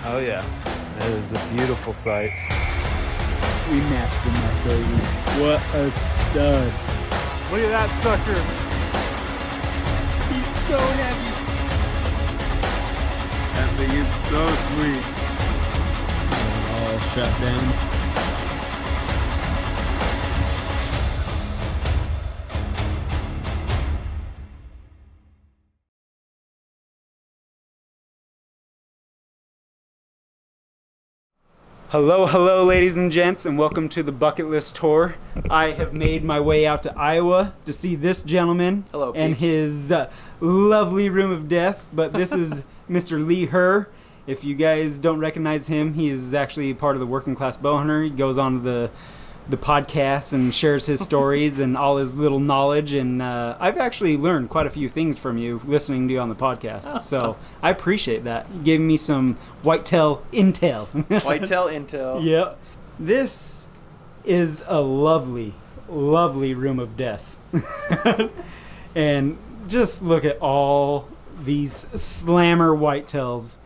Oh yeah, that is a beautiful sight. We matched him, my baby. What a stud. Look at that sucker. He's so heavy. That thing is so sweet. All shut down. Hello, ladies and gents, and welcome to the bucket list tour. I have made my way out to Iowa to see this gentleman and his lovely room of death. But this is Mr. Lee Herr. If you guys don't recognize him, he is actually part of the Working Class Bow Hunter. He goes on to the podcast and shares his stories and all his little knowledge. And I've actually learned quite a few things from you listening to you on the podcast. So I appreciate that. You gave me some whitetail intel. Whitetail intel. Yeah. This is a lovely, lovely room of death. And just look at all these slammer whitetails.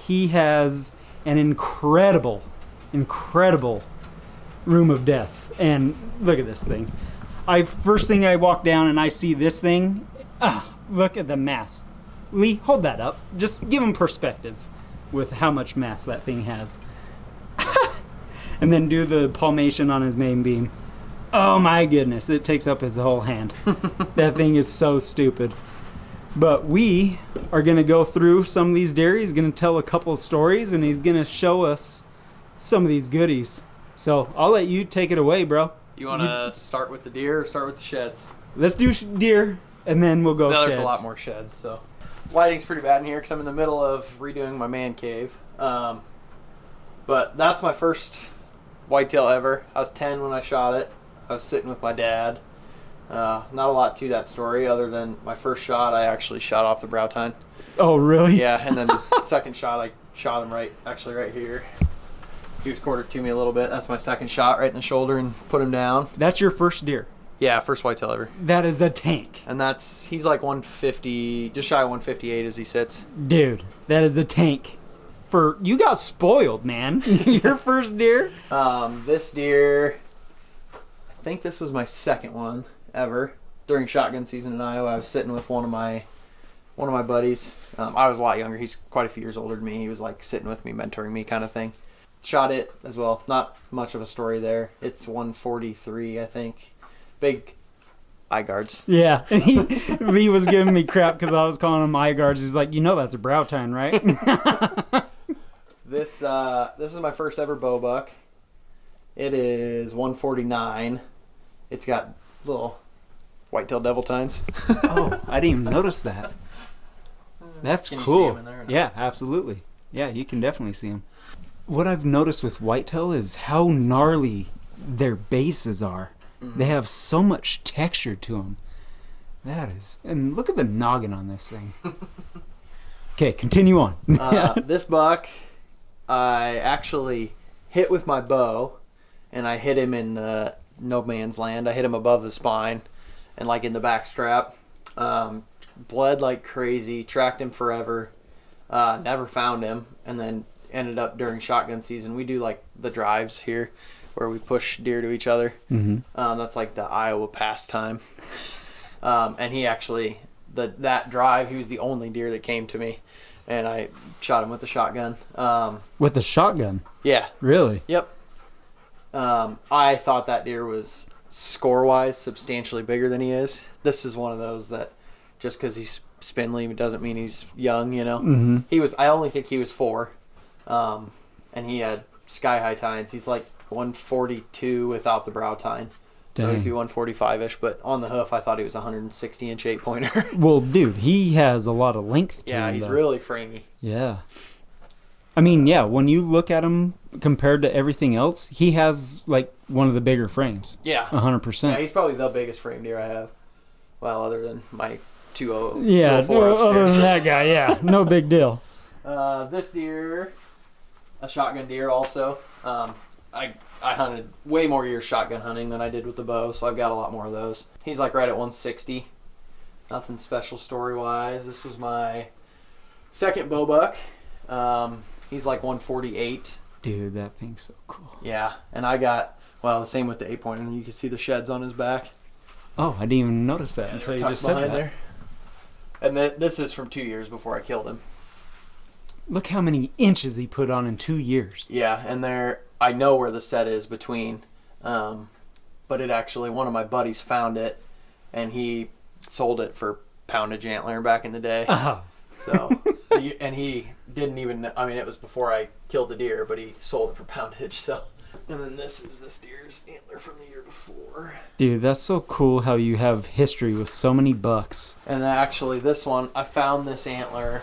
He has an incredible room of death. And look at this thing. First thing I walk down and I see this thing. Look at the mass. Lee, hold that up. Just give him perspective with how much mass that thing has. And then do the palmation on his main beam. Oh my goodness, it takes up his whole hand. That thing is so stupid. But we are going to go through some of these deer. He's going to tell a couple of stories, and he's going to show us some of these goodies. So I'll let you take it away, bro. You want to start with the deer or start with the sheds? Let's do deer, and then we'll go sheds. There's a lot more sheds. So lighting's pretty bad in here because I'm in the middle of redoing my man cave. But that's my first whitetail ever. I was 10 when I shot it. I was sitting with my dad. Not a lot to that story other than my first shot I actually shot off the brow tine. Oh, really? Yeah, and then the second shot I shot him right here. He was quartered to me a little bit. That's my second shot right in the shoulder and put him down. That's your first deer? Yeah, first whitetail ever. That is a tank. And he's like 150, just shy of 158 as he sits. Dude, that is a tank. You got spoiled, man. Your first deer? This deer, I think this was my second one ever. During shotgun season in Iowa, I was sitting with one of my buddies. I was a lot younger. He's quite a few years older than me. He was like sitting with me, mentoring me kind of thing. Shot it as well. Not much of a story there. It's 143, I think. Big eye guards. Yeah. Lee was giving me crap because I was calling him eye guards. He's like, that's a brow tine, right? This is my first ever bow buck. It is 149. It's got little whitetail devil tines. Oh, I didn't even notice that. That's Can cool. you see him in there or not? Yeah, absolutely. Yeah, you can definitely see them. What I've noticed with whitetail is how gnarly their bases are. Mm-hmm. They have so much texture to them. And look at the noggin on this thing. Okay, continue on. This buck, I actually hit with my bow, and I hit him in no man's land. I hit him above the spine and like in the back strap. Bled like crazy, tracked him forever, never found him, and then ended up during shotgun season. We do like the drives here where we push deer to each other. Mm-hmm. That's like the Iowa pastime. And he actually, that drive, he was the only deer that came to me, and I shot him with a shotgun. With a shotgun? Yeah. Really? Yep. I thought that deer was score-wise substantially bigger than he is. This is one of those that just because he's spindly doesn't mean he's young, you know? Mm-hmm. I only think he was 4. And he had sky-high tines. He's like 142 without the brow tine. Dang. So he'd be 145-ish, but on the hoof, I thought he was a 160-inch 8-pointer. Well, dude, he has a lot of length to him. Yeah, he's really framey. Yeah. I mean, yeah, when you look at him compared to everything else, he has, like, one of the bigger frames. Yeah. 100%. Yeah, he's probably the biggest frame deer I have. Well, other than my 204 yeah, upstairs. other than that guy, yeah. No big deal. This deer, a shotgun deer also. I hunted way more years shotgun hunting than I did with the bow, so I've got a lot more of those. He's like right at 160. Nothing special story-wise. This was my second bow buck. He's like 148. Dude, that thing's so cool. Yeah, and I got, well, the same with the 8-point, and you can see the sheds on his back. Oh, I didn't even notice that until you Tucked just said behind that. there. And this is from 2 years before I killed him. Look how many inches he put on in 2 years. Yeah, and I know where the set is between, but it actually, one of my buddies found it, and he sold it for poundage antler back in the day. Oh. So, and he didn't even, I mean, it was before I killed the deer, but he sold it for poundage, so. And then this is this deer's antler from the year before. Dude, that's so cool how you have history with so many bucks. And actually, this one, I found this antler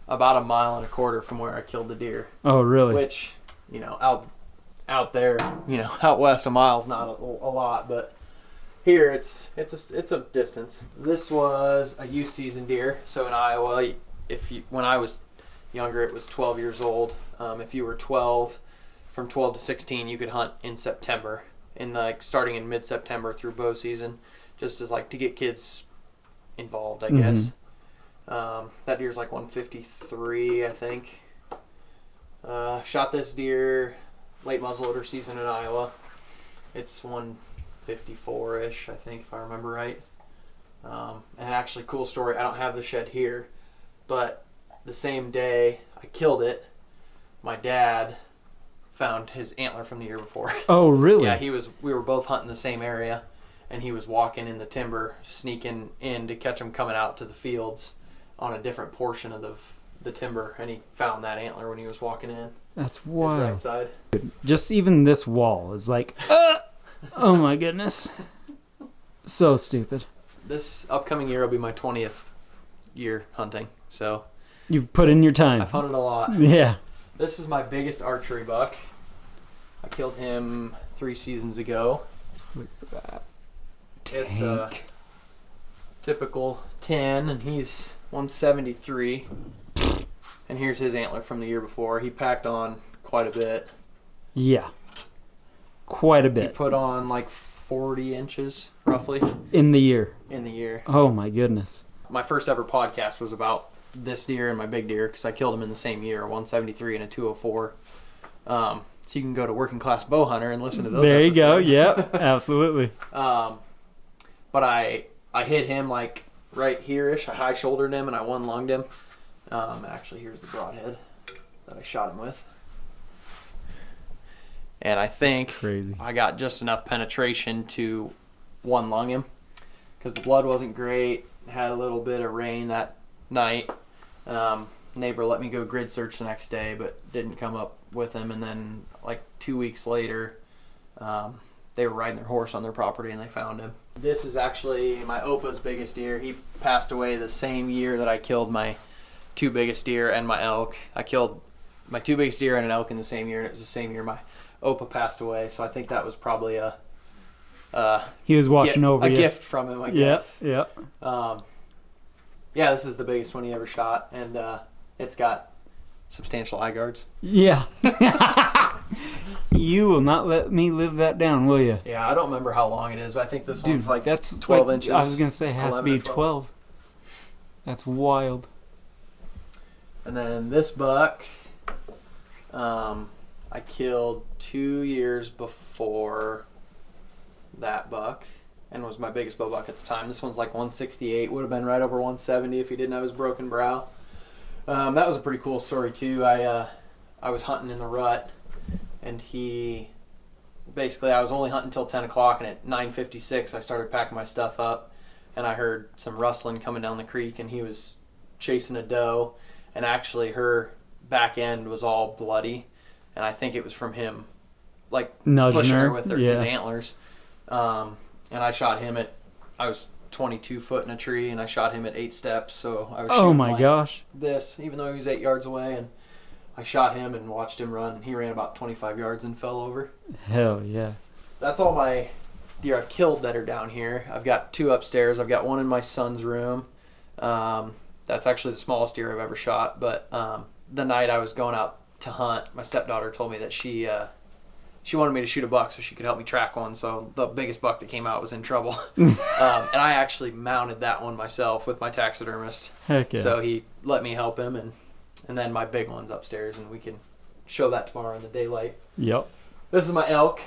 about 1.25 miles from where I killed the deer. Oh, really? Which, you know, out there, you know, out west, a mile's not a lot, but here it's a distance. This was a youth season deer. So in Iowa, when I was younger, it was 12 years old. If you were 12, from 12 to 16, you could hunt in September, starting in mid-September through bow season, just as like to get kids involved, I guess. That deer's like 153, I think. Shot this deer late muzzleloader season in Iowa. It's 154-ish, I think, if I remember right. And actually, cool story, I don't have the shed here, but the same day I killed it, my dad found his antler from the year before. Oh, really? Yeah, we were both hunting the same area, and he was walking in the timber, sneaking in to catch him coming out to the fields on a different portion of the timber, and he found that antler when he was walking in. That's wild. His right side. Just even this wall is like, oh my goodness. So stupid. This upcoming year will be my 20th year hunting, so You've put in your time. I've hunted a lot. Yeah. This is my biggest archery buck. I killed him 3 seasons ago. Look at that. It's a typical 10, and he's 173. And here's his antler from the year before. He packed on quite a bit. Yeah. Quite a He bit. put on like 40 inches, roughly, In the year. in the year. Oh my goodness. My first ever podcast was about this deer and my big deer, because I killed him in the same year, a 173 and a 204. So you can go to Working Class Bow Hunter and listen to those There you go. episodes. Yep. Absolutely. But I hit him like right here-ish. I high shouldered him and I one lunged him. Actually, here's the broadhead that I shot him with. And I think crazy. I got just enough penetration to one lung him, because the blood wasn't great. Had a little bit of rain that night. Neighbor let me go grid search the next day, but didn't come up with him. And then like 2 weeks later, they were riding their horse on their property and they found him. This is actually my Opa's biggest deer. He passed away the same year that I killed my 2 biggest deer and my elk. I killed my 2 biggest deer and an elk in the same year, and it was the same year my Opa passed away. So I think that was probably a He was watching over you. gift from him, I Yeah. guess. Yeah. Yeah, this is the biggest one he ever shot, and it's got substantial eye guards. Yeah. You will not let me live that down, will you? Yeah, I don't remember how long it is, but I think this one's like that's 12 like, inches. I was going to say it has to 11 be or 12. That's wild. And then this buck, I killed 2 years before that buck, and was my biggest bow buck at the time. This one's like 168, would have been right over 170 if he didn't have his broken brow. That was a pretty cool story too. I was hunting in the rut, and I was only hunting until 10 o'clock, and at 9:56 I started packing my stuff up, and I heard some rustling coming down the creek, and he was chasing a doe, and actually her back end was all bloody, and I think it was from him like Nudging pushing her her, with his yeah. antlers. And I shot him I was 22 foot in a tree, and I shot him at 8 steps, so I was Oh shooting my like gosh. this, even though he was 8 yards away, and I shot him and watched him run. He ran about 25 yards and fell over. Hell yeah. That's all my deer I've killed that are down here. I've got 2 upstairs. I've got 1 in my son's room. That's actually the smallest deer I've ever shot, but the night I was going out to hunt, my stepdaughter told me that she wanted me to shoot a buck so she could help me track one, so the biggest buck that came out was in trouble. And I actually mounted that one myself with my taxidermist. Heck yeah. So he let me help him, and And then my big one's upstairs, and we can show that tomorrow in the daylight. Yep. This is my elk.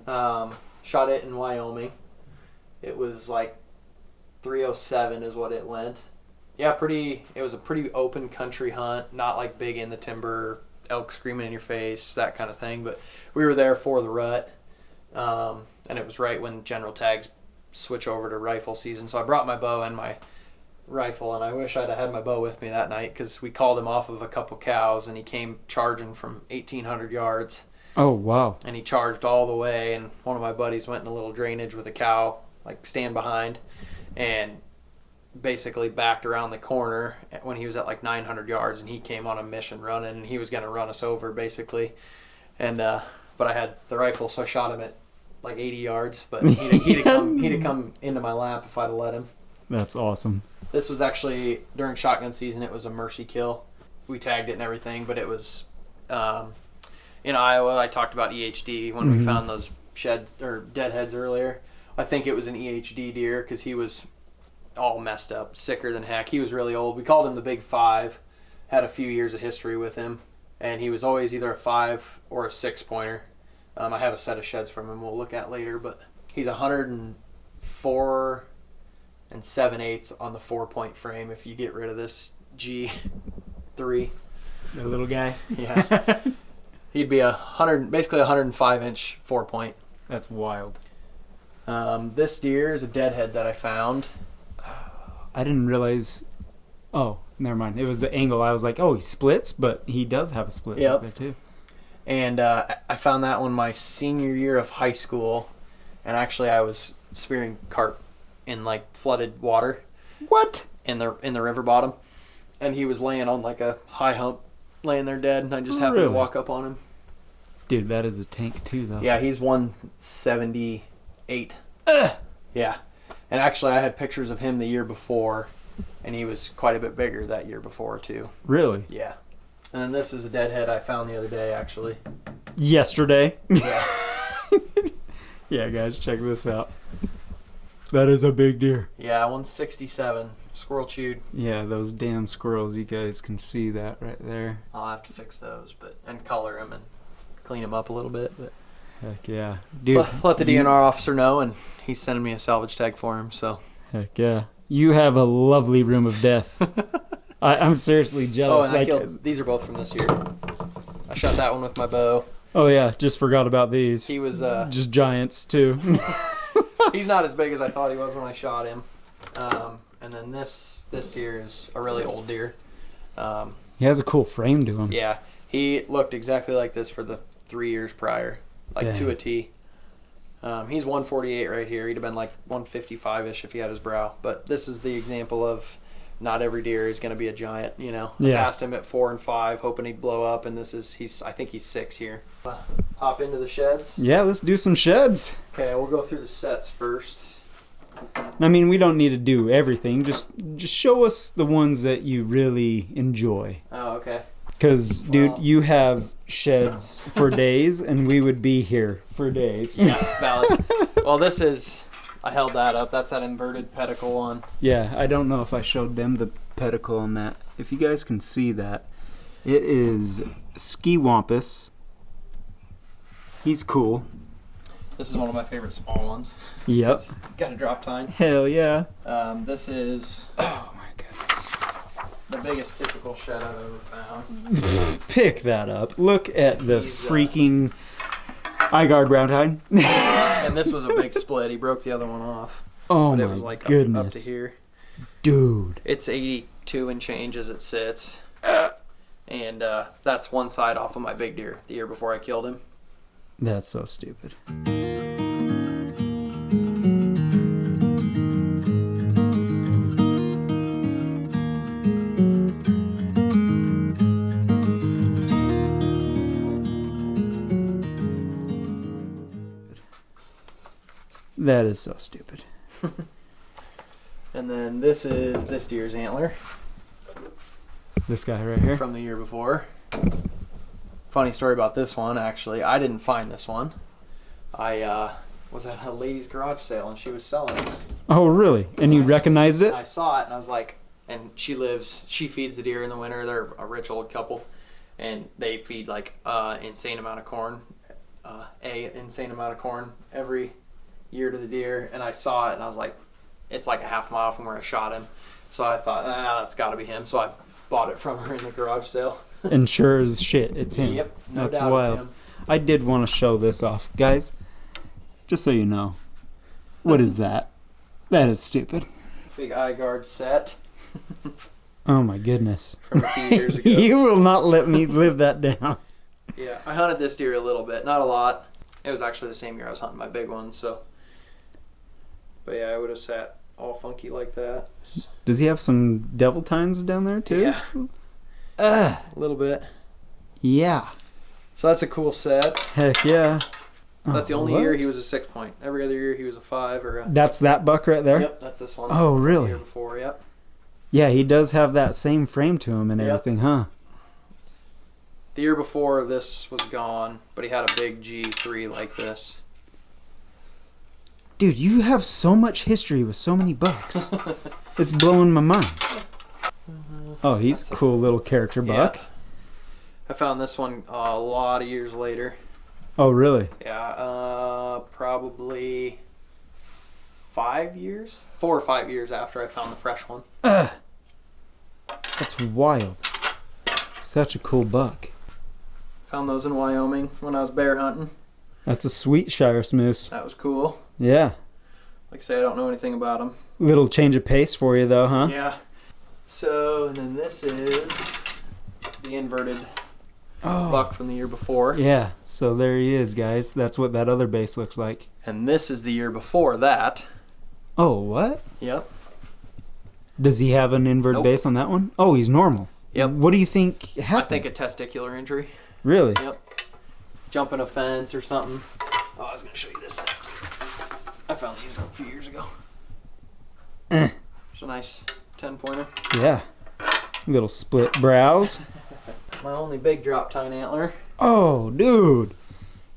Shot it in Wyoming. It was like 307 is what it went. Yeah, it was a pretty open country hunt, not like big in the timber, elk screaming in your face, that kind of thing. But we were there for the rut, and it was right when general tags switch over to rifle season. So I brought my bow and my rifle, and I wish I'd have had my bow with me that night because we called him off of a couple cows, and he came charging from 1,800 yards. Oh, wow. And he charged all the way, and one of my buddies went in a little drainage with a cow, like stand behind, and basically backed around the corner when he was at like 900 yards, and he came on a mission running, and he was going to run us over basically. And but I had the rifle, so I shot him at like 80 yards, but he'd have come into my lap if I'd have let him. That's awesome. This was actually during shotgun season. It was a mercy kill. We tagged it and everything, but it was in Iowa. I talked about EHD when we found those sheds or deadheads earlier. I think it was an EHD deer because he was all messed up, sicker than heck. He was really old. We called him the Big Five. Had a few years of history with him, and he was always either a 5 or a 6 pointer. I have a set of sheds from him we'll look at later, but he's 104 and 7/8 on the 4-point frame if you get rid of this G3. The little guy. Yeah. He'd be basically 105-inch 4-point. That's wild. This deer is a deadhead that I found. I didn't realize. Oh, never mind. It was the angle. I was like, oh, he splits, but he does have a split Yep. there too. And I found that one my senior year of high school, and actually I was spearing carp in like flooded water. What? In the river bottom, and he was laying on like a high hump, laying there dead, and I just happened to walk up on him. Dude, that is a tank too, though. Yeah, he's 178. Yeah, and actually I had pictures of him the year before, and he was quite a bit bigger that year before too. Really? Yeah. And then this is a deadhead I found the other day, actually. Yesterday. Yeah. Yeah, guys, check this out. That is a big deer. Yeah, 167. Squirrel chewed. Yeah, those damn squirrels. You guys can see that right there. I'll have to fix those, and color them and clean them up a little bit. But Heck yeah. Dude. let the DNR officer know, and he's sending me a salvage tag for him, so. Heck yeah. You have a lovely room of death. I'm seriously Oh, jealous. and these are both from this year. I shot that one with my bow. Oh yeah, just forgot about these. He was just giants too. he's not as big as I thought he was when I shot him. And then this here is a really old deer. He has a cool frame to him. Yeah, he looked exactly like this for the 3 years prior, like to a T. He's 148 right here. He'd have been like 155-ish if he had his brow. But this is the example of not every deer is going to be a giant, you know. Yeah. I passed him at 4 and 5, hoping he'd blow up, and I think he's 6 here. Hop into the sheds. Yeah, let's do some sheds. Okay, we'll go through the sets first. I mean, we don't need to do everything. Just show us the ones that you really enjoy. Oh, okay. Because, dude, you have sheds for days, and we would be here for days. Yeah, valid. Well, I held that up. That's that inverted pedicle one. Yeah, I don't know if I showed them the pedicle on that. If you guys can see that, it is Ski Wampus. He's cool. This is one of my favorite small ones. Yep. It's got a drop tine. Hell yeah. This is Oh my goodness. the biggest typical shed I've ever found. Pick that up. Look at the freaking eye guard brown tine. And this was a big split. He broke the other one off. Oh But my it was like goodness. up to here. Dude. It's 82 and change as it sits. And that's one side off of my big deer the year before I killed him. That's so stupid. That is so stupid. And then this is this deer's antler This guy right here. from the year before. Funny story about this one, actually. I didn't find this one. I was at a lady's garage sale and she was selling it. Oh, really? And you recognized it? I saw it and I was like, and she feeds the deer in the winter. They're a rich old couple, and they feed like insane amount of corn every year to the deer. And I saw it, and I was like, it's like a half mile from where I shot him. So I thought, that's got to be him. So I bought it from her in the garage sale. And sure as shit, it's him. Yep, no That's doubt wild. it's him. I did want to show this off. Guys, just so you know, what is that? That is stupid. Big eye guard set. Oh my goodness. From a few years ago. You will not let me live that down. Yeah, I hunted this deer a little bit, not a lot. It was actually the same year I was hunting my big one, so. But yeah, I would have sat all funky like that. Does he have some devil tines down there too? Yeah. A little bit. Yeah. So that's a cool set. Heck yeah. That's the only what? year he was a 6 point. Every other year he was a 5 or a. That's that buck right there? Yep, that's this one. Oh, The really? year before, yep. Yeah, he does have that same frame to him and Yep. everything, huh? The year before this was gone, but he had a big G3 like this. Dude, you have so much history with so many bucks. It's blowing my mind. Oh, he's a cool little character buck. Yeah. I found this one a lot of years later. Oh, really? Yeah, probably 5 years? 4 or 5 years after I found the fresh one. That's wild. Such a cool buck. Found those in Wyoming when I was bear hunting. That's a sweet Shire Smooth. That was cool. Yeah. Like I say, I don't know anything about them. Little change of pace for you though, huh? Yeah. So, and then this is the inverted buck from the year before. Yeah, so there he is, guys. That's what that other base looks like. And this is the year before that. Oh, what? Yep. Does he have an invert Nope. base on that one? Oh, he's normal. Yep. What do you think happened? I think a testicular injury. Really? Yep. Jumping a fence or something. Oh, I was going to show you this set. I found these a few years ago. It's a nice 10-pointer. Yeah. Little split brows. My only big drop tine antler. Oh, dude.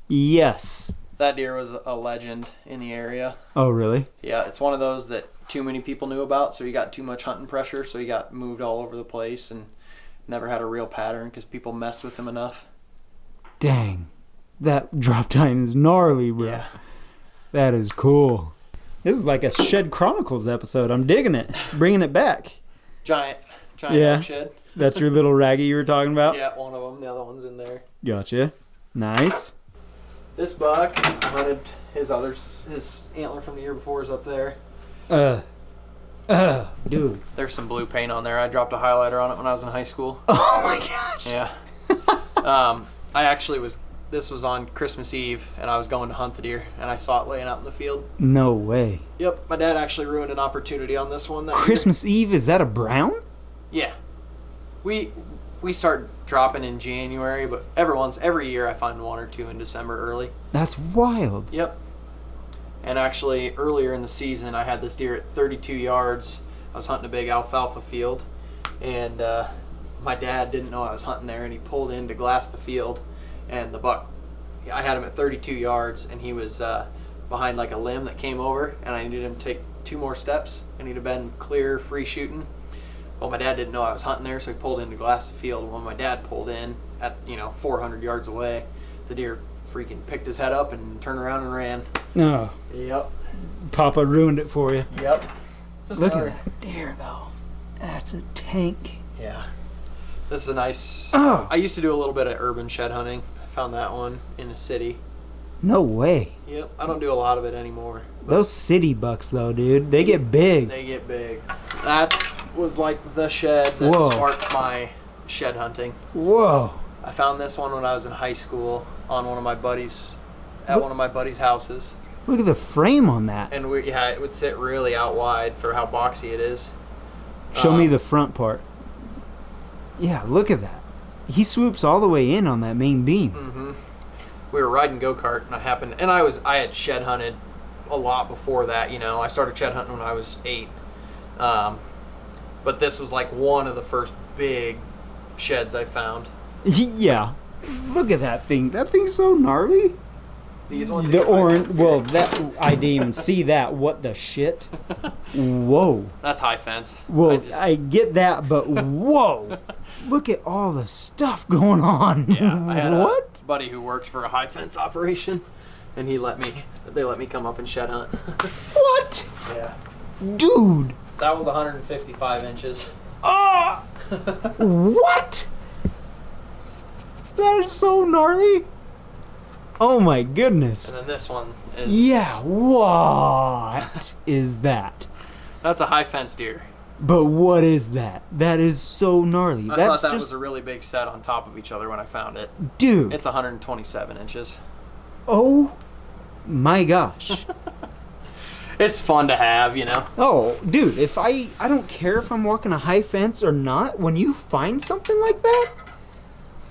Yes. That deer was a legend in the area. Oh, really? Yeah, it's one of those that too many people knew about, so he got too much hunting pressure, so he got moved all over the place and never had a real pattern because people messed with him enough. Dang. That drop time is gnarly, bro. Yeah. That is cool. This is like a Shed Chronicles episode. I'm digging it. Bringing it back. Giant Yeah. elk shed. That's your little raggy you were talking about? Yeah, one of them. The other one's in there. Gotcha. Nice. This buck, I hunted his antler from the year before is up there. Dude. There's some blue paint on there. I dropped a highlighter on it when I was in high school. Oh my gosh. Yeah. This was on Christmas Eve, and I was going to hunt the deer, and I saw it laying out in the field. No way. Yep, my dad actually ruined an opportunity on this one. That year. Christmas Eve, is that a brown? Yeah. We start dropping in January, but every year I find one or two in December early. That's wild. Yep. And actually, earlier in the season, I had this deer at 32 yards. I was hunting a big alfalfa field, and my dad didn't know I was hunting there, and he pulled in to glass the field, and the buck, I had him at 32 yards, and he was behind like a limb that came over, and I needed him to take 2 more steps, and he'd have been clear, free shooting. Well, my dad didn't know I was hunting there, so he pulled in to glass the field. When my dad pulled in at 400 yards away, the deer freaking picked his head up and turned around and ran. No. Yep. Papa ruined it for you. Yep. Just Look another- at that deer, though. That's a tank. Yeah. This is a nice... Oh. I used to do a little bit of urban shed hunting. I found that one in a city. No way. Yep. I don't do a lot of it anymore. Those city bucks, though, dude, they get big. They get big. That was like the shed that Whoa. sparked my shed hunting. Whoa. I found this one when I was in high school on one of my buddies, at one of my buddies' houses. Look at the frame on that. And it would sit really out wide for how boxy it is. Show me the front part. Yeah, look at that. He swoops all the way in on that main beam. Mm-hmm. We were riding go-kart, and I had shed hunted a lot before that. I started shed hunting when I was 8. But this was like one of the first big sheds I found. Yeah. Look at that thing. That thing's so gnarly. These ones. The orange. Well, that I didn't even see that. What the shit? Whoa. That's high fence. Well, I get that, but whoa! Look at all the stuff going on. Yeah, I had What? a buddy who worked for a high fence operation, and they let me come up and shed hunt. What? Yeah. Dude. That one's 155 inches. Ah! What? That is so gnarly. Oh my goodness. And then this one is. Yeah, what is that? That's a high fence deer. But what is that? That is so gnarly. I That's thought that just was a really big set on top of each other when I found it. dude. It's 127 inches. Oh my gosh. It's fun to have, you know. Oh, dude, if I don't care if I'm walking a high fence or not, when you find something like that,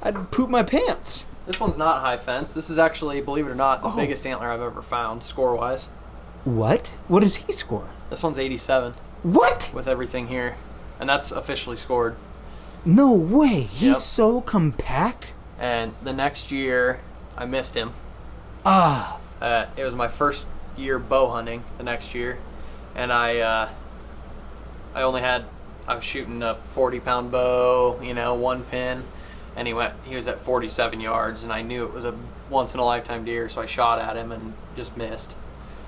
I'd poop my pants. This one's not high fence. This is actually, believe it or not, the biggest antler I've ever found, score-wise. What? What does he score? This one's 87 What? with everything here. And that's officially scored. No way. He's Yep. so compact. And the next year, I missed him. Ah. It was my first year bow hunting the next year. And I was shooting a 40-pound bow, you know, one pin. And he was at 47 yards, and I knew it was a once-in-a-lifetime deer, so I shot at him and just missed.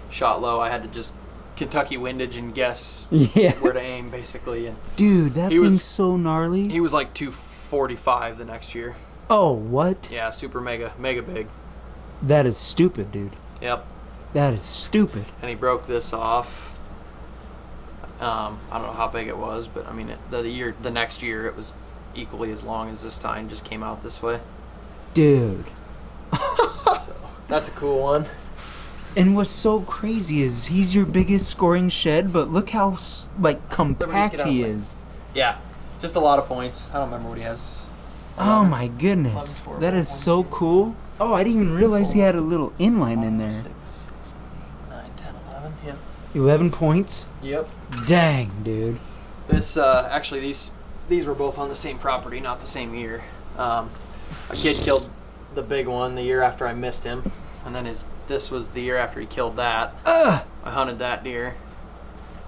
Shot low. I had to just Kentucky windage and guess Yeah. where to aim, basically. And Dude, that He was- thing's so gnarly. he was like 245 the next year. Oh, what? Yeah, super mega big. That is stupid, dude. Yep. That is stupid. And he broke this off. I don't know how big it was, but I mean, the next year it was equally as long as this time. Just came out this way. Dude. So that's a cool one. And what's so crazy is he's your biggest scoring shed, but look how compact get he out of is. Yeah, just a lot of points. I don't remember what he has. Oh my goodness. 11, That is so cool. Oh, I didn't even realize he had a little inline in there. 6, 7, 8, 9, 10, 11. Yeah. 11 points? Yep. Dang, dude. This actually these were both on the same property, not the same year. A kid killed the big one the year after I missed him, and then this was the year after he killed that. Ugh. I hunted that deer,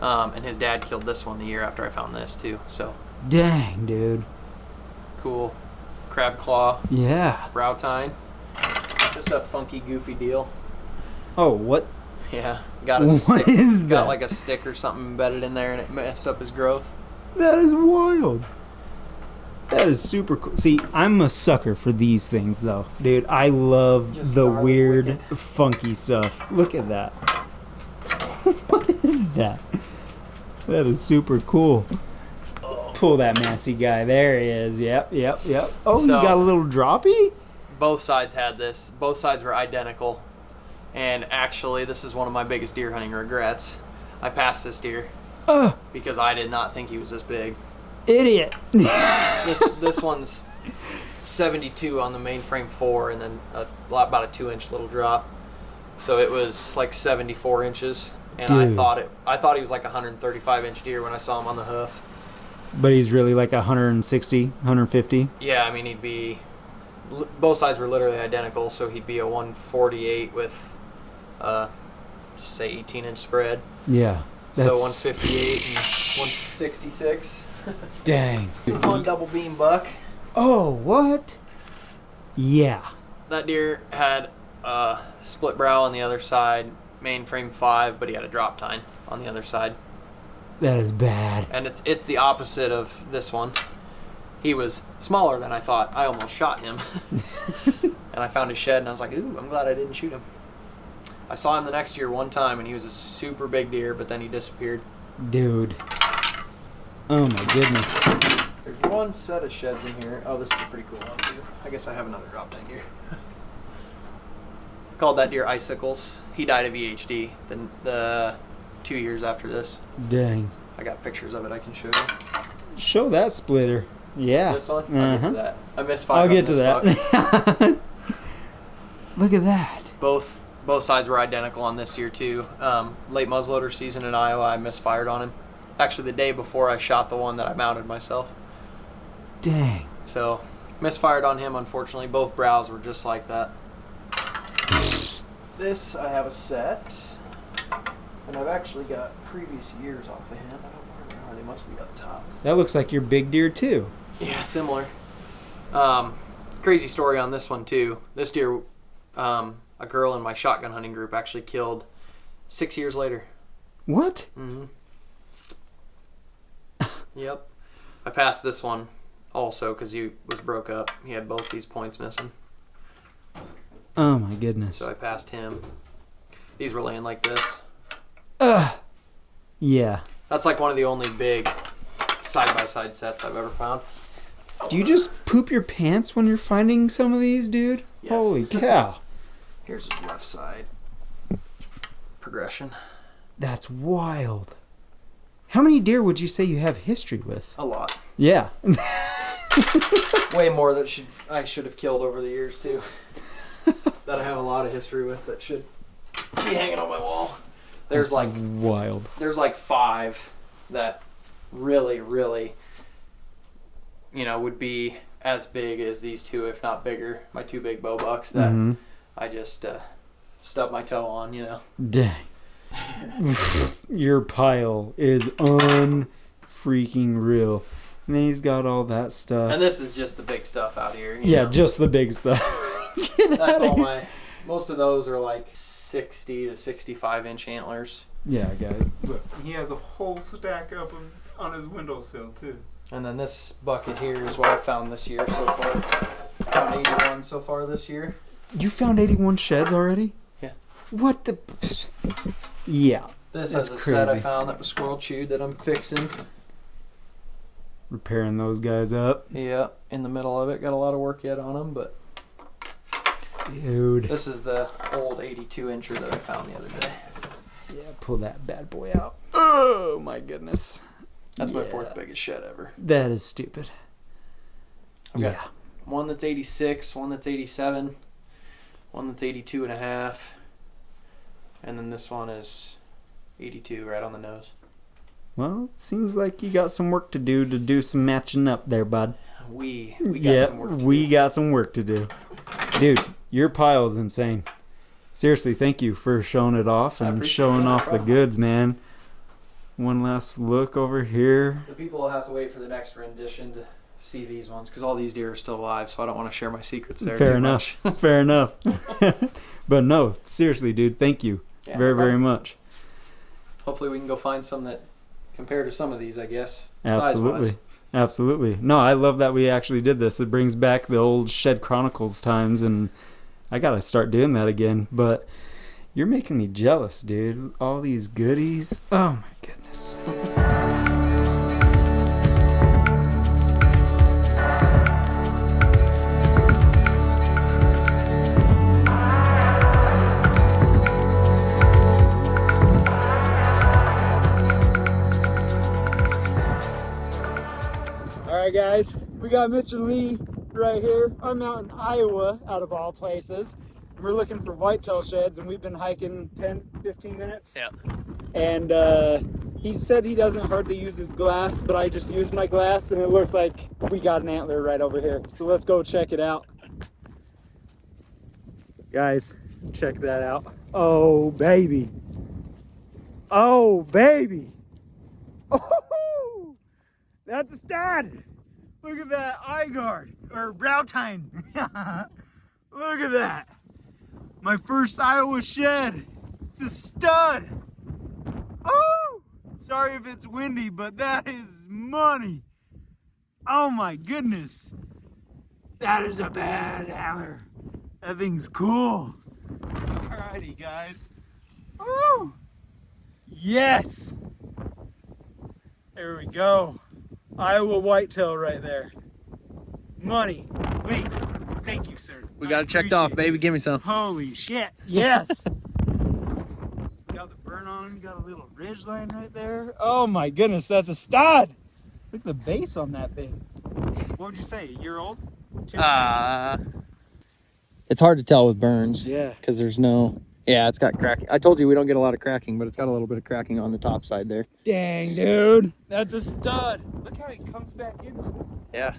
and his dad killed this one the year after I found this too. So Dang, dude. cool. Crab claw, Yeah. brow tine. Just a funky, goofy deal. Oh, what? Yeah, got a What stick, is that? got like a stick or something embedded in there, and it messed up his growth. That is wild. That is super cool. See, I'm a sucker for these things, though. Dude, I love Just the gnarly weird, wicked. funky stuff. Look at that. What is that? That is super cool. Pull that massy guy. There he is. Yep. Oh, he's So- got a little droppy? Both sides had this. Both sides were identical. And actually, this is one of my biggest deer hunting regrets. I passed this deer because I did not think he was this big. Idiot. This one's 72 on the mainframe 4, and then about a 2-inch little drop. So it was like 74 inches, and Dude. I thought he was like a 135-inch deer when I saw him on the hoof. But he's really like 160, 150. Yeah, I mean both sides were literally identical, so he'd be a 148 with just say 18-inch spread. Yeah. So 158 and 166. Dang. Fun double beam buck. Oh, what? Yeah. That deer had a split brow on the other side, mainframe 5, but he had a drop tine on the other side. That is bad. And it's the opposite of this one. He was smaller than I thought. I almost shot him. And I found his shed, and I was like, ooh, I'm glad I didn't shoot him. I saw him the next year one time, and he was a super big deer, but then he disappeared. Dude. Oh my goodness. There's one set of sheds in here. Oh, this is a pretty cool one, too. I guess I have another drop tine deer. Called that deer Icicles. He died of EHD the 2 years after this. Dang. I got pictures of it I can show you. Show that splitter. Yeah. This one? I'll get to that. I misfired I'll on get to this that. buck. Look at that. Both sides were identical on this deer too. Late muzzleloader season in Iowa, I misfired on him. Actually, the day before I shot the one that I mounted myself. Dang. So, misfired on him, unfortunately. Both brows were just like that. This I have a set, and I've actually got previous years off of him. I don't know where they must be up top. That looks like your big deer too. Yeah, similar. Crazy story on this one too. This deer, a girl in my shotgun hunting group actually killed 6 years later. What? Mm-hmm. Yep. I passed this one also because he was broke up. He had both these points missing. Oh my goodness. So I passed him. These were laying like this. Yeah. That's like one of the only big side-by-side sets I've ever found. Do you just poop your pants when you're finding some of these, dude? Yes. Holy cow. Here's his left side progression. That's wild. How many deer would you say you have history with? A lot. Yeah. Way more that I should have killed over the years too. That I have a lot of history with that should be hanging on my wall. There's That's like wild. There's like 5 that really, really, would be as big as these 2, if not bigger. My 2 big bow bucks that I just stubbed my toe on. Dang. Your pile is unfreaking real. And then he's got all that stuff. And this is just the big stuff out here. Yeah, just the big stuff. That's all most of those are like 60 to 65 inch antlers. Yeah, guys. Look, he has a whole stack up on his windowsill, too. And then this bucket here is what I found this year so far. Found 81 so far this year. You found 81 sheds already? Yeah. What the... Yeah. This That's is a set I crazy. found that was squirrel chewed that I'm fixing. Repairing those guys up. Yeah, in the middle of it. Got a lot of work yet on them, but... Dude. This is the old 82 incher that I found the other day. Yeah, pull that bad boy out. Oh, my goodness. That's my 4th biggest shed ever. That is stupid. I've got one that's 86, one that's 87, one that's 82 and a half, and then this one is 82 right on the nose. Well, it seems like you got some work to do some matching up there, bud. We got some work to do. Got some work to do. Dude, your pile is insane. Seriously, thank you for showing it off and showing off the goods, man. One last look over here. The people will have to wait for the next rendition to see these ones because all these deer are still alive, so I don't want to share my secrets there. Fair too enough. much. Fair enough. But no, seriously, dude, thank you Yeah, very, no problem. very much. Hopefully we can go find some that compare to some of these, I guess. Absolutely. Size-wise. Absolutely. No, I love that we actually did this. It brings back the old Shed Chronicles times, and I got to start doing that again. But you're making me jealous, dude. All these goodies. Oh, my goodness. All right, guys, we got Mr. Lee right here. I'm out in Iowa, out of all places. We're looking for whitetail sheds, and we've been hiking 10, 15 minutes. Yeah. And he said he doesn't hardly use his glass, but I just used my glass, and it looks like we got an antler right over here. So let's go check it out. Guys, check that out. Oh, baby. Oh, baby. Oh, that's a stud. Look at that eye guard, or brow tine. Look at that. My first Iowa shed. It's a stud. Oh, sorry if it's windy, but that is money. Oh my goodness. That is a bad antler. That thing's cool. Alrighty, guys. Woo! Yes. There we go. Iowa whitetail right there. Money. Lee, thank you, sir. We got it checked off, baby. Give me some. Holy shit. Yes. Got the burn on. Got a little ridge line right there. Oh my goodness, that's a stud. Look at the base on that thing. What would you say, a year old? 2? It's hard to tell with burns. Yeah. Because there's no... Yeah, it's got cracking. I told you we don't get a lot of cracking, but it's got a little bit of cracking on the top side there. Dang, dude. That's a stud. Look how he comes back in. Yeah.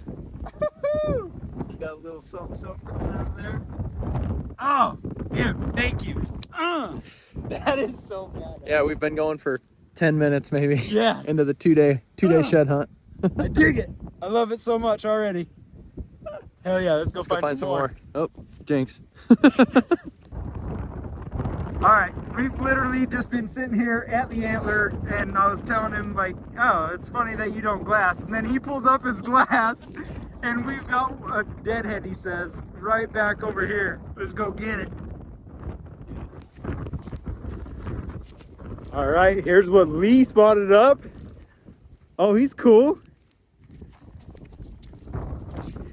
Got a little something coming out of there. Oh, dude, thank you. That is so bad. Yeah, we've been going for 10 minutes maybe. Yeah. Into the two-day shed hunt. I dig it. I love it so much already. Hell yeah, let's go find some more. Oh, jinx. All right, we've literally just been sitting here at the antler, and I was telling him like, oh, it's funny that you don't glass. And then he pulls up his glass, and we've got a deadhead, he says, right back over here. Let's go get it. All right, here's what Lee spotted up. Oh, he's cool.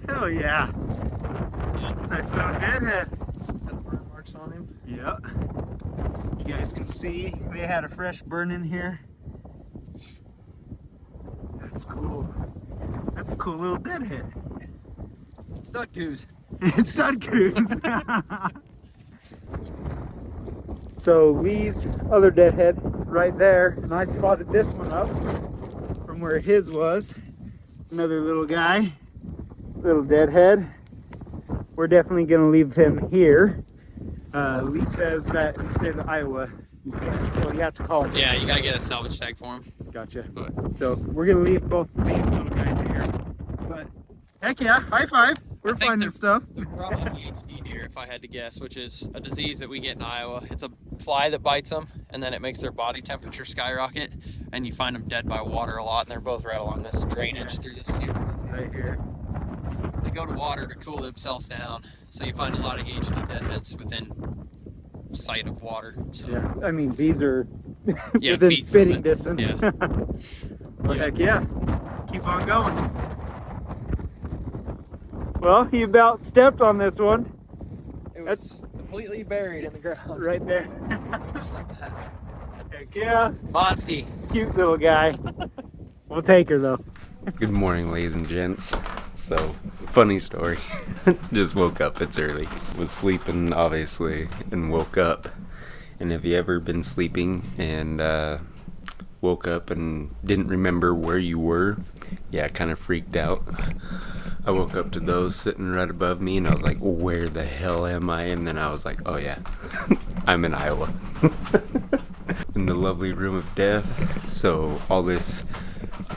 Hell yeah. Nice little deadhead. Got burn marks on him. Yeah. You guys can see they had a fresh burn in here. That's cool. That's a cool little deadhead. Stud goose. Stud goose. So Lee's other deadhead right there, and I spotted this one up from where his was. Another little guy, little deadhead. We're definitely gonna leave him here. Lee says that in the state of Iowa, you can't. Well, you have to call him. Yeah, you gotta get a salvage tag for him. Gotcha. So we're gonna leave both these little guys here. But heck yeah, high five. We're think finding stuff. They're probably HD deer, if I had to guess, which is a disease that we get in Iowa. It's a fly that bites them, and then it makes their body temperature skyrocket, and you find them dead by water a lot, and they're both right along this drainage through this here. Right here. They go to water to cool themselves down, so you find a lot of HD deadheads within sight of water. So Yeah, I mean these are yeah, within feet from spitting it. distance. Yeah. But heck yeah, keep on going. Well, he about stepped on this one. It was completely buried in the ground. Right there. Just like that. Heck yeah, Monsty. cute little guy. We'll take her though. Good morning, ladies and gents. So, funny story. Just woke up, it's early. Was sleeping, obviously, and woke up. And have you ever been sleeping and woke up and didn't remember where you were? Yeah, kind of freaked out. I woke up to those sitting right above me, and I was like, where the hell am I? And then I was like, oh yeah, I'm in Iowa. In the lovely room of death. So all this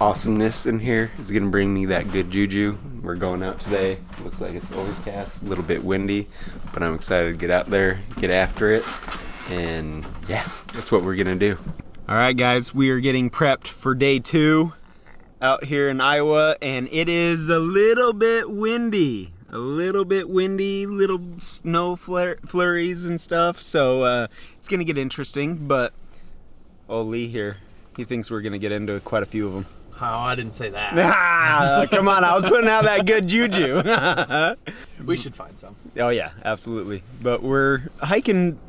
awesomeness in here is gonna bring me that good juju. We're going out today. Looks like it's overcast, a little bit windy, but I'm excited to get out there, get after it, and yeah, that's what we're gonna do. All right, guys, we are getting prepped for day 2 out here in Iowa, and it is a little bit windy. Little snow flurries and stuff, so it's gonna get interesting, but old Lee here, he thinks we're gonna get into quite a few of them. Oh, I didn't say that. Come on, I was putting out that good juju. We should find some. Oh yeah, absolutely. But we're hiking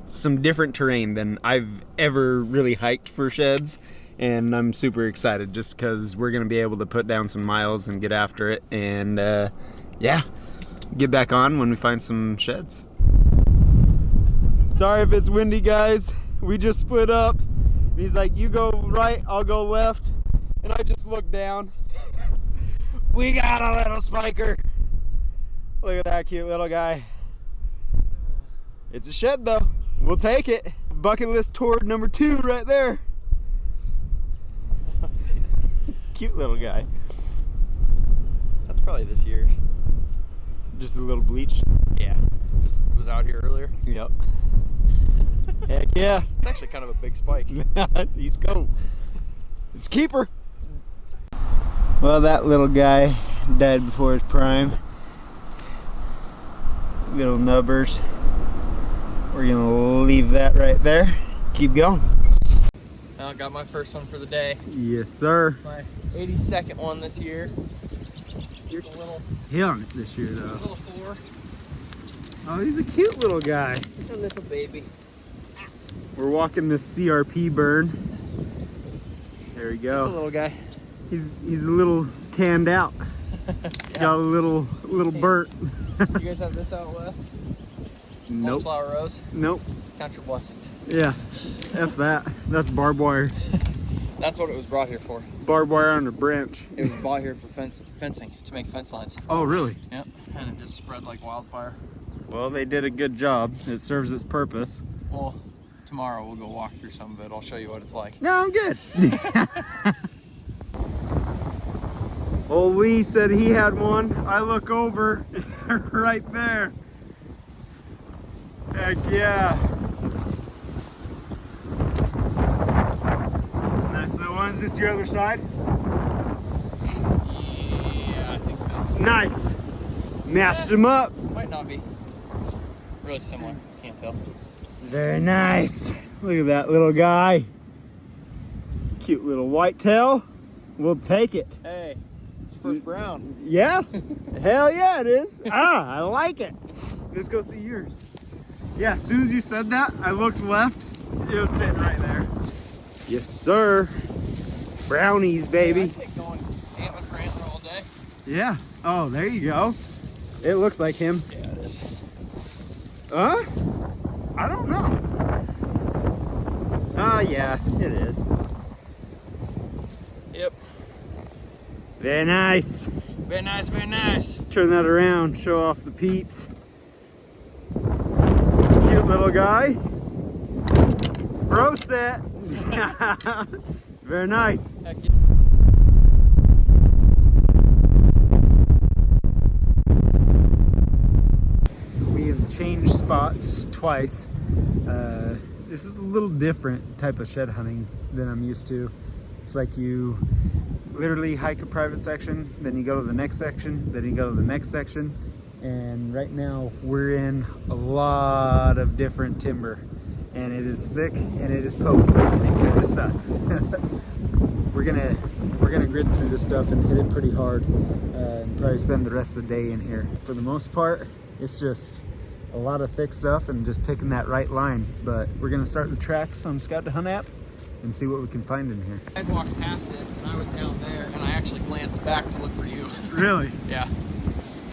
some different terrain than I've ever really hiked for sheds, and I'm super excited just because we're gonna be able to put down some miles and get after it, and yeah, get back on when we find some sheds. Sorry if it's windy, guys. We just split up. He's like, you go right, I'll go left. And I just looked down. We got a little spiker. Look at that cute little guy. It's a shed though. We'll take it. Bucket list tour number 2 right there. Cute little guy. That's probably this year's. Just a little bleach. Yeah. Just was out here earlier. Yep. Heck yeah. It's actually kind of a big spike. He's cool. It's keeper. Well, that little guy died before his prime. Little nubbers. We're gonna leave that right there. Keep going. I got my first one for the day. Yes, sir. My 82nd one this year. Here's a little He on it this year, though. little 4. Oh, he's a cute little guy. A little baby. We're walking this CRP burn. There we Just a go. little guy. He's a little tanned out. Got a little burnt. You guys have this out west? Nope. Flower rose. Nope. Count your blessings. Yeah. F that. That's barbed wire. That's what it was brought here for. Barbed wire on a branch. It was bought here for fencing, to make fence lines. Oh, really? Yep, and it just spread like wildfire. Well, they did a good job. It serves its purpose. Well, tomorrow we'll go walk through some of it. I'll show you what it's like. No, I'm good. Old Lee said he had one. I look over right there. Heck yeah. Nice little ones. This your other side? Yeah, I think so. Nice. Matched them up. Might not be. Really similar. Can't tell. Very nice. Look at that little guy. Cute little whitetail. We'll take it. Hey, it's first brown. Yeah? Hell yeah, it is. I like it. Let's go see yours. Yeah, as soon as you said that, I looked left. It was sitting right there. Yes, sir. Brownies, baby. I'd take going antler for antler all day. Yeah. Oh, there you go. It looks like him. Yeah, it is. Huh? I don't know. Yeah, it is. Yep. Very nice. Very nice, very nice. Turn that around, show off the peeps. Cute little guy. Bro set. Very nice. Heck yeah. We have changed spots twice. This is a little different type of shed hunting than I'm used to. It's like you literally hike a private section, then you go to the next section, then you go to the next section. And right now we're in a lot of different timber, and it is thick and it is pokey and it kind of sucks. we're gonna grid through this stuff and hit it pretty hard, and probably spend the rest of the day in here. For the most part, it's just a lot of thick stuff and just picking that right line. But we're gonna start the tracks on Scout to Hunt app and see what we can find in here. I walked past it and I was down there and I actually glanced back to look for you. Really? Yeah.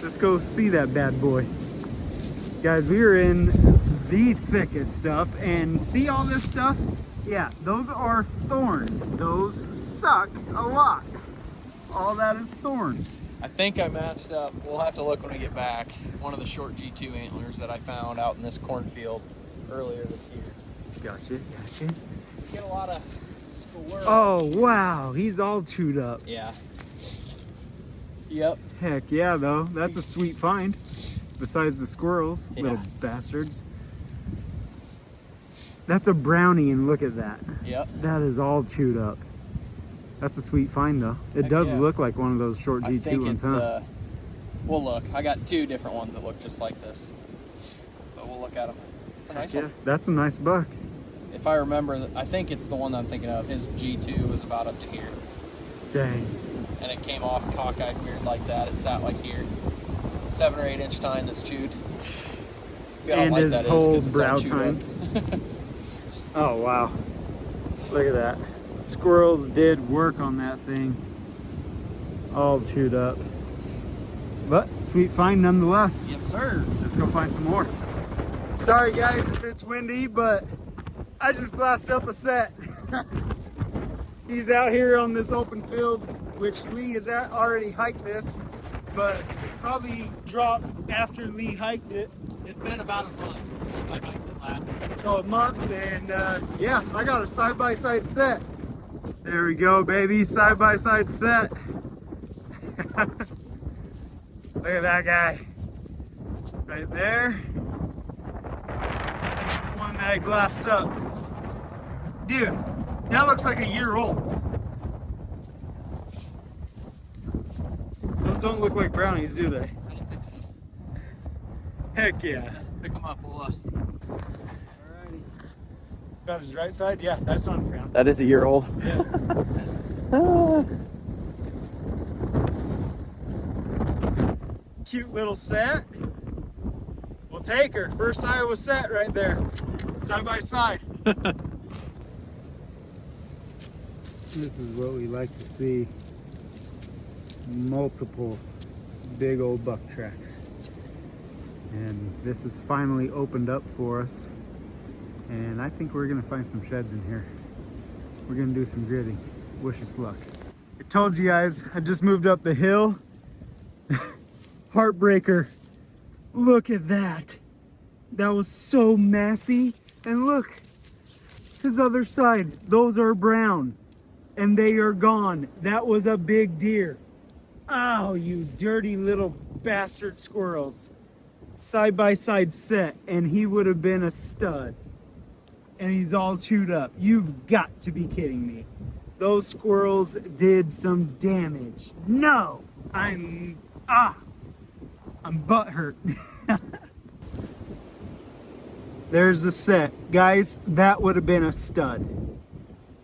Let's go see that bad boy. Guys, we are in the thickest stuff, and see all this stuff? Yeah, those are thorns. Those suck a lot. All that is thorns. I think I matched up. We'll have to look when we get back. One of the short G2 antlers that I found out in this cornfield earlier this year. Gotcha. Get a lot of squirrels. Oh, wow. He's all chewed up. Yeah. Yep. Heck yeah, though. That's a sweet find. Besides the squirrels, Yeah. little bastards. That's a brownie, and look at that. Yep. That is all chewed up. That's a sweet find, though. It Heck does yeah. look like one of those short I G2 think ones, it's huh? the... We'll look. I got two different ones that look just like this. But we'll look at them. It's a nice Yeah, one. that's a nice buck. If I remember, I think it's the one that I'm thinking of. His G2 was about up to here. Dang. And it came off cockeyed weird like that. It sat like here. 7 or 8 inch tine that's chewed. Feel how And light his that is whole 'cause it's all brow chewed tine. up. Oh, wow. Look at that. Squirrels did work on that thing. All chewed up. But sweet find nonetheless. Yes, sir. Let's go find some more. Sorry guys if it's windy, but I just glassed up a set. He's out here on this open field, which Lee has already hiked this, but it probably dropped after Lee hiked it. It's been about a month. I hiked it last. So a month, and yeah, I got a side-by-side set. There we go, baby, side-by-side set. Look at that guy. Right there. This is the one that I glassed up. Dude, that looks like a year old. Those don't look like brownies, do they? I don't think so. Heck yeah. Pick them up. We'll, Alrighty. Got his right side? Yeah, that's on the ground. That is a year old. Yeah. Cute little set. We'll take her. First Iowa set right there. Side by side. This is what we like to see. Multiple big old buck tracks. And this is finally opened up for us. And I think we're gonna find some sheds in here. We're gonna do some gridding. Wish us luck. I told you guys, I just moved up the hill. Heartbreaker. Look at that. That was so massy. And look, his other side, those are brown and they are gone. That was a big deer. Oh, you dirty little bastard squirrels. Side by side set, and he would have been a stud. And he's all chewed up. You've got to be kidding me. Those squirrels did some damage. No, I'm butthurt. There's the set. Guys, that would have been a stud.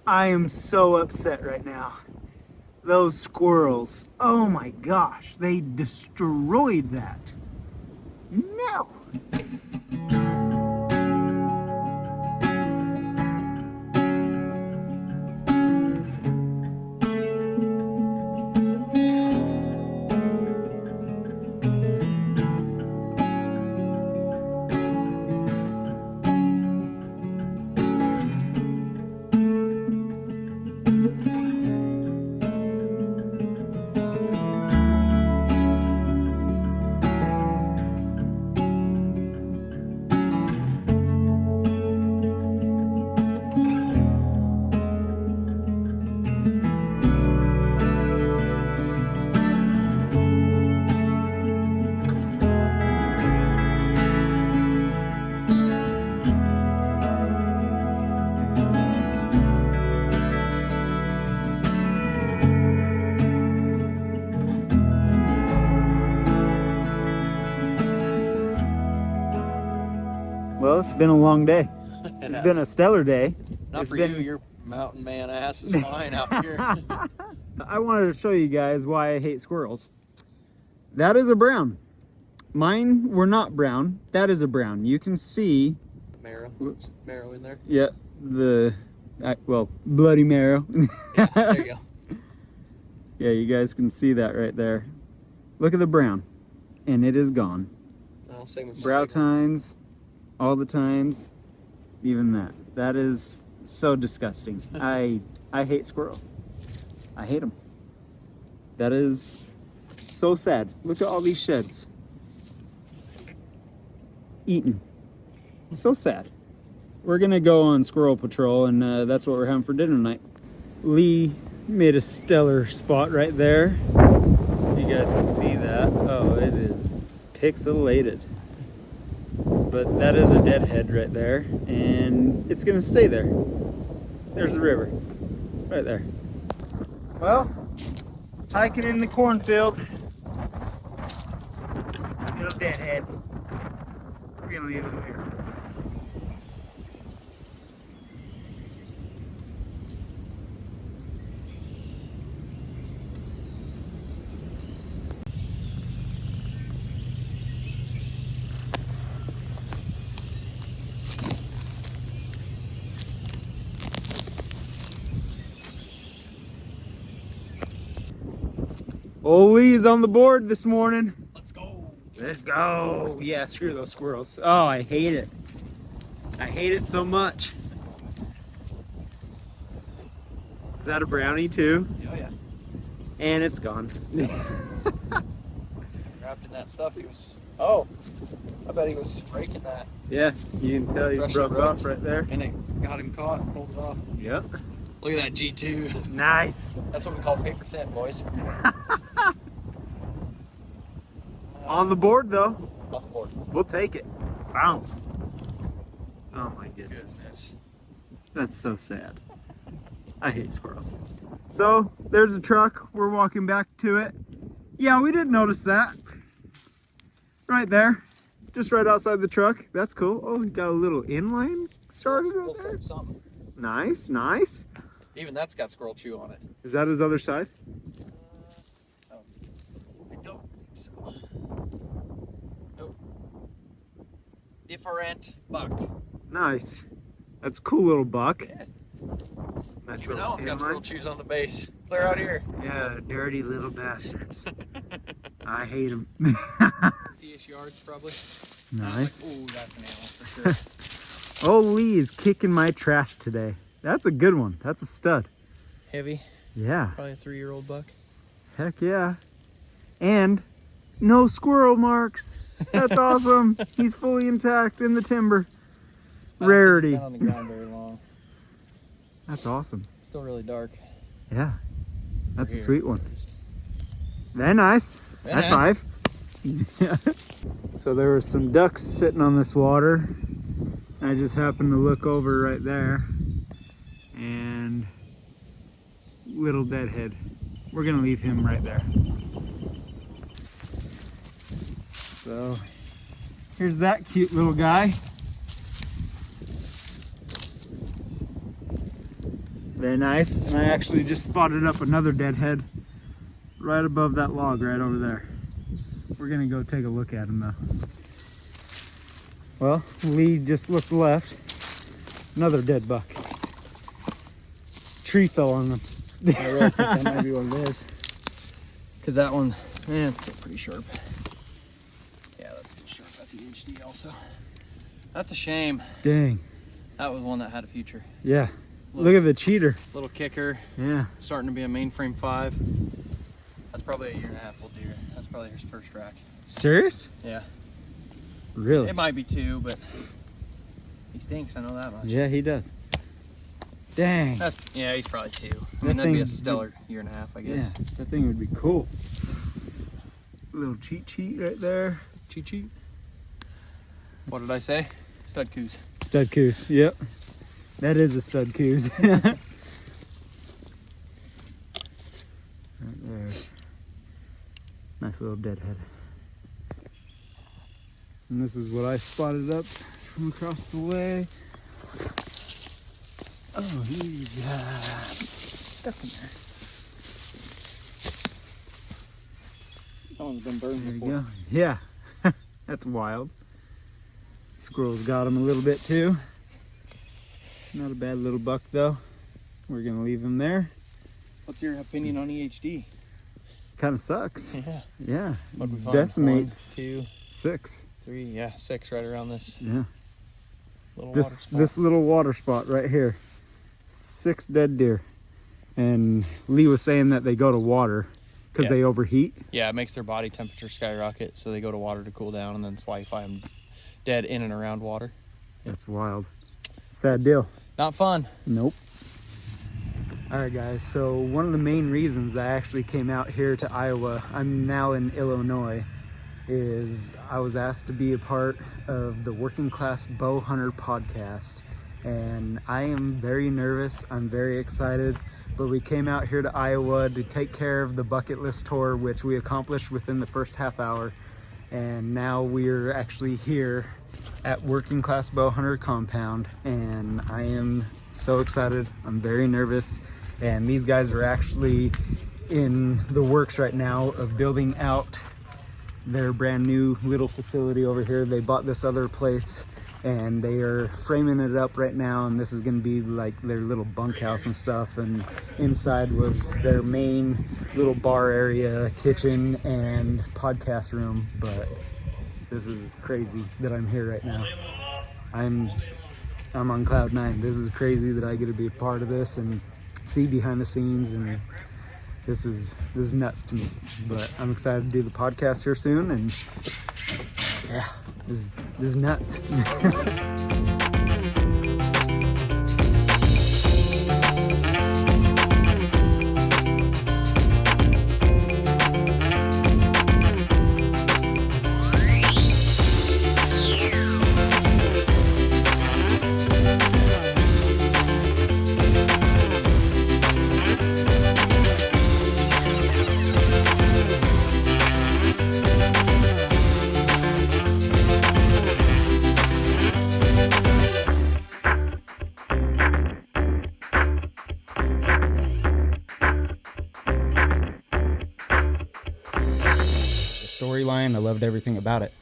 I am so upset right now. Those squirrels, oh my gosh, they destroyed that. No. Well, it's been a long day. It's been a stellar day. Not for you, your mountain man ass is fine out here. I wanted to show you guys why I hate squirrels. That is a brown. Mine were not brown. That is a brown. You can see Marrow. Marrow in there. yeah, bloody marrow. Yeah, there you go. Yeah, you guys can see that right there. Look at the brown. And it is gone. No, same with Brow tines, all the tines, even that. That is so disgusting. I hate squirrels. I hate them. That is so sad. Look at all these sheds. Eaten. So sad. We're gonna go on squirrel patrol, and that's what we're having for dinner tonight. Lee made a stellar spot right there. You guys can see that. Oh, it is pixelated. But that is a deadhead right there, and it's gonna stay there. There's the river, right there. Well, hiking in the cornfield. Little deadhead. We're gonna leave him here. Old Lee's on the board this morning. Let's go. Let's go. Yeah, screw those squirrels. Oh, I hate it. I hate it so much. Is that a brownie too? Oh yeah. And it's gone. Wrapped in that stuff. He was. Oh, I bet he was raking that, Yeah, you can tell he Fresh broke road. off right there. and it got him caught and pulled it off. Yep. Look at that G2. Nice. That's what we call paper thin, boys. On the board though. On the board. We'll take it. Wow. Oh my goodness. Goodness. That's so sad. I hate squirrels. So there's a truck. We're walking back to it. Yeah, we did notice that. Right there. Just right outside the truck. That's cool. Oh, we got a little inline started right We'll there. save something. Nice, nice. Even that's got squirrel chew on it. Is that his other side? I don't think so. Nope. Different buck. Nice. That's a cool little buck. Yeah. Nice Even little that one's got inline. squirrel chews on the base. Clear out here. Yeah, dirty little bastards. I hate them. TS yards probably. Nice. Ooh, that's an animal for sure. Oh, Lee is kicking my trash today. That's a good one. That's a stud. Heavy. Yeah. Probably a 3-year-old buck. Heck yeah. And no squirrel marks. That's awesome. He's fully intact in the timber. Rarity. It's been on the ground very long. That's awesome. Still really dark. Yeah. That's a Here, sweet one. at least. Very nice. Very High nice. five. So there were some ducks sitting on this water. I just happened to look over right there. And little deadhead. We're gonna leave him right there. So here's that cute little guy. Very nice. And I actually just spotted up another deadhead right above that log right over there. We're gonna go take a look at him though. Well, Lee just looked left. Another dead buck. Tree fell on them. I really think that might be what it is. Because that one, it's still pretty sharp. Yeah, that's still sharp. That's EHD also. That's a shame. Dang. That was one that had a future. Yeah. Look at the cheater. Little kicker, Yeah. starting to be a mainframe 5. That's probably a 1.5 old deer. That's probably his first rack. Serious? Yeah. Really? It might be 2, but he stinks, I know that much. Yeah, he does. Dang. Yeah, he's probably 2. I That mean, that'd be a thing- stellar 1.5, I Yeah, guess. that thing would be cool. Little cheat right there. Cheat. What did I say? Stud coos. Stud coos. Yep. That is a stud coos. Right there. Nice little deadhead. And this is what I spotted up from across the way. Oh, he's stuck in there. That one's been burned There you before. go. Yeah, that's wild. Squirrels got him a little bit too. Not a bad little buck though. We're gonna leave him there. What's your opinion on EHD? Kind of sucks. Yeah. Yeah, What'd we find? decimates 1, 2, 6. 3, yeah, 6 right around this Yeah, little water just spot. this little water spot right here. 6 dead deer. And Lee was saying that they go to water because Yeah. they overheat. Yeah, it makes their body temperature skyrocket, so they go to water to cool down, and then that's why you find them dead in and around water. That's wild. Sad deal. Not fun. Nope. All right, guys. So one of the main reasons I actually came out here to Iowa, I'm now in Illinois, is I was asked to be a part of the Working Class Bow Hunter podcast. And I am very nervous. I'm very excited. But we came out here to Iowa to take care of the bucket list tour, which we accomplished within the first half hour. And now we're actually here at Working Class Bow Hunter compound, and I am so excited. I'm very nervous, and these guys are actually in the works right now of building out their brand new little facility over here. They bought this other place and they are framing it up right now, and this is going to be like their little bunkhouse and stuff, and inside was their main little bar area, kitchen, and podcast room. But this is crazy that I'm here right now. I'm on cloud 9. This is crazy that I get to be a part of this and see behind the scenes, and this is nuts to me. But I'm excited to do the podcast here soon, and yeah, this is nuts. Storyline, I loved everything about it.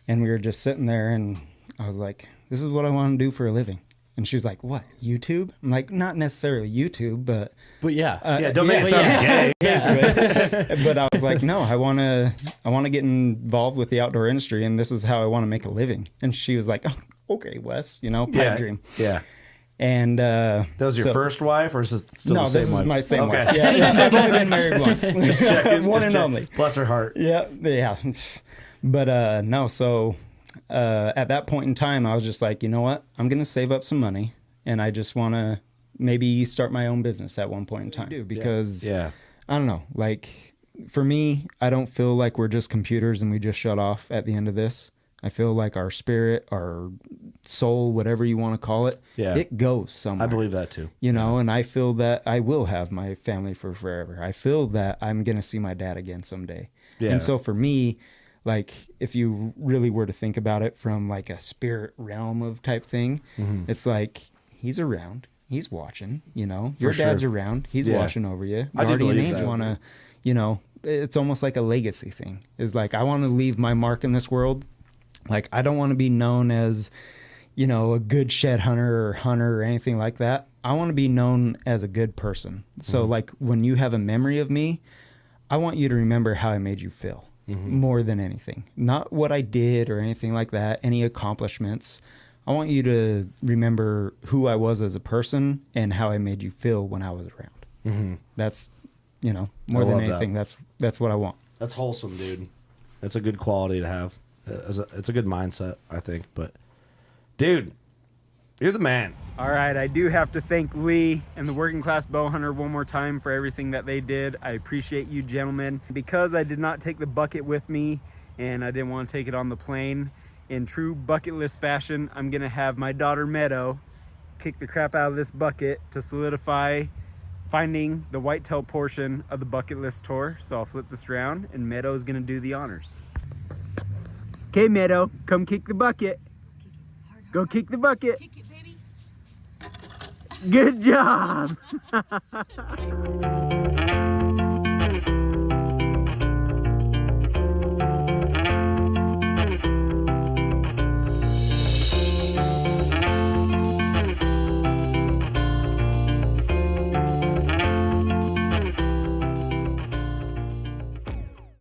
And we were just sitting there, and I was like, this is what I want to do for a living. And she was like, what, YouTube? I'm like, not necessarily YouTube, but yeah, don't make it sound gay. basically. But I was like, no, I want to get involved with the outdoor industry, and this is how I want to make a living. And she was like, oh, okay, Wes, pipe dream. Yeah. And That was your first wife, or is it still no, the same this wife? is my same Okay. wife. Yeah, I've only been married once. Just checking. One just and check. only. Bless her heart. Yeah. But no, so at that point in time, I was just like, you know what? I'm going to save up some money, and I just want to maybe start my own business at one point in time. Because, I don't know, like, for me, I don't feel like we're just computers and we just shut off at the end of this. I feel like our spirit, our soul, whatever you want to call it, it goes somewhere. I believe that too. You know, and I feel that I will have my family for forever. I feel that I'm going to see my dad again someday. Yeah. And so for me, like, if you really were to think about it from like a spirit realm of type thing, it's like, he's around, he's watching, you know, your dad's around, he's watching over you. Guardians want to, you know, it's almost like a legacy thing. It's like, I want to leave my mark in this world. Like, I don't want to be known as, you know, a good shed hunter or anything like that. I want to be known as a good person. So, like, when you have a memory of me, I want you to remember how I made you feel more than anything. Not what I did or anything like that, any accomplishments. I want you to remember who I was as a person and how I made you feel when I was around. That's, you know, more than anything, that's what I want. That's wholesome, dude. That's a good quality to have. It's a good mindset, I think. But, dude, you're the man. All right, I do have to thank Lee and the Working Class Bow Hunter one more time for everything that they did. I appreciate you, gentlemen. Because I did not take the bucket with me and I didn't want to take it on the plane, in true bucket list fashion, I'm going to have my daughter Meadow kick the crap out of this bucket to solidify finding the whitetail portion of the bucket list tour. So I'll flip this around and Meadow is going to do the honors. Okay, Meadow, come kick the bucket. Go kick the bucket. Kick it, baby. Good job.